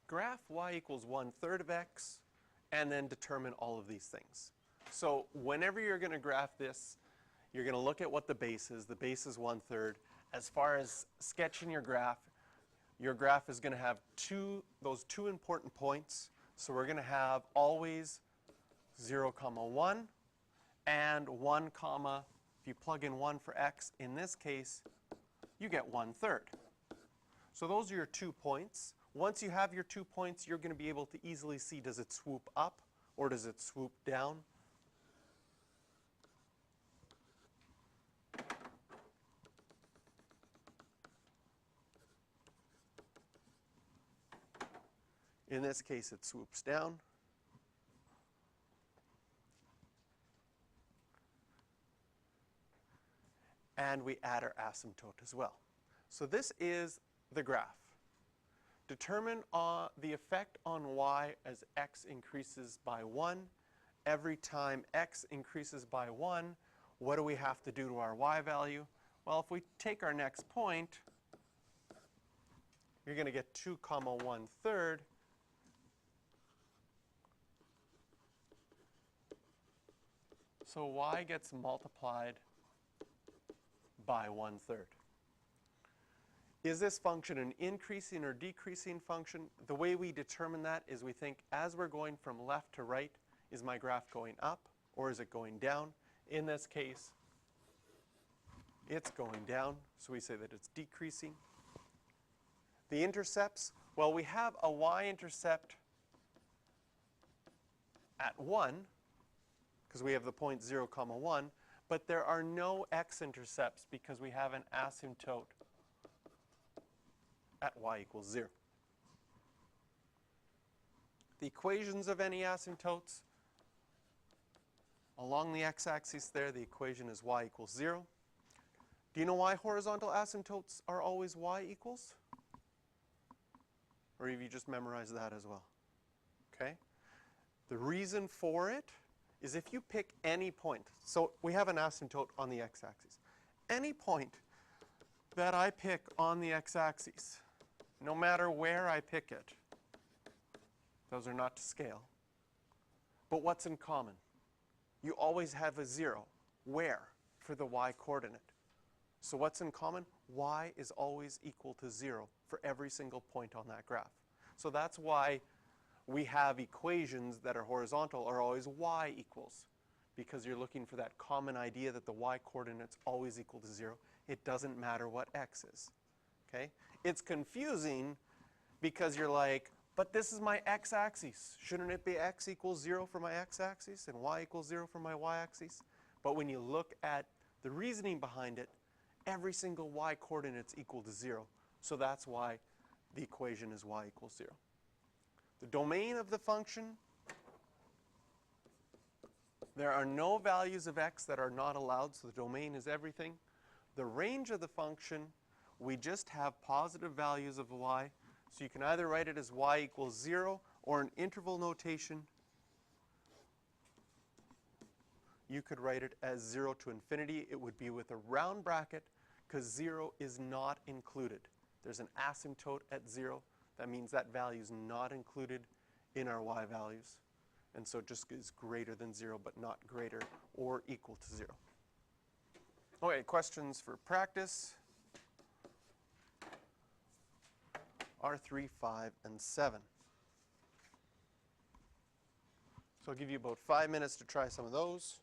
graph y equals 1/3 of x, and then determine all of these things. So whenever you're going to graph this, you're going to look at what the base is. The base is 1/3. As far as sketching your graph is going to have those two important points. So we're going to have always 0, 1, and 1, if you plug in 1 for x, in this case, you get 1/3. So those are your 2 points. Once you have your 2 points, you're going to be able to easily see, does it swoop up or does it swoop down? In this case, it swoops down. And we add our asymptote as well. So this is the graph. Determine the effect on y as x increases by 1. Every time x increases by 1, what do we have to do to our y value? Well, if we take our next point, you're going to get 2, 1/3. So y gets multiplied by 1/3. Is this function an increasing or decreasing function? The way we determine that is we think, as we're going from left to right, is my graph going up or is it going down? In this case, it's going down, so we say that it's decreasing. The intercepts, well, we have a y-intercept at 1, because we have the point 0, 1, but there are no x-intercepts because we have an asymptote at y equals 0. The equations of any asymptotes, along the x-axis there, the equation is y equals 0. Do you know why horizontal asymptotes are always y equals? Or have you just memorized that as well? Okay. The reason for it is if you pick any point, so we have an asymptote on the x-axis. Any point that I pick on the x-axis, no matter where I pick it, those are not to scale. But what's in common? You always have a 0. Where? For the y-coordinate. So what's in common? Y is always equal to 0 for every single point on that graph. So that's why we have equations that are horizontal are always y equals, because you're looking for that common idea that the y-coordinate's always equal to 0. It doesn't matter what x is. Okay? It's confusing because you're like, but this is my x-axis. Shouldn't it be x equals 0 for my x-axis and y equals 0 for my y-axis? But when you look at the reasoning behind it, every single y-coordinate's equal to 0. So that's why the equation is y equals 0. The domain of the function, there are no values of x that are not allowed, so the domain is everything. The range of the function, we just have positive values of y. So you can either write it as y equals 0, or in interval notation, you could write it as 0 to infinity. It would be with a round bracket, because 0 is not included. There's an asymptote at 0. That means that value is not included in our y values. And so it just is greater than 0, but not greater or equal to 0. Okay, questions for practice? R3, 5, and 7. So I'll give you about 5 minutes to try some of those.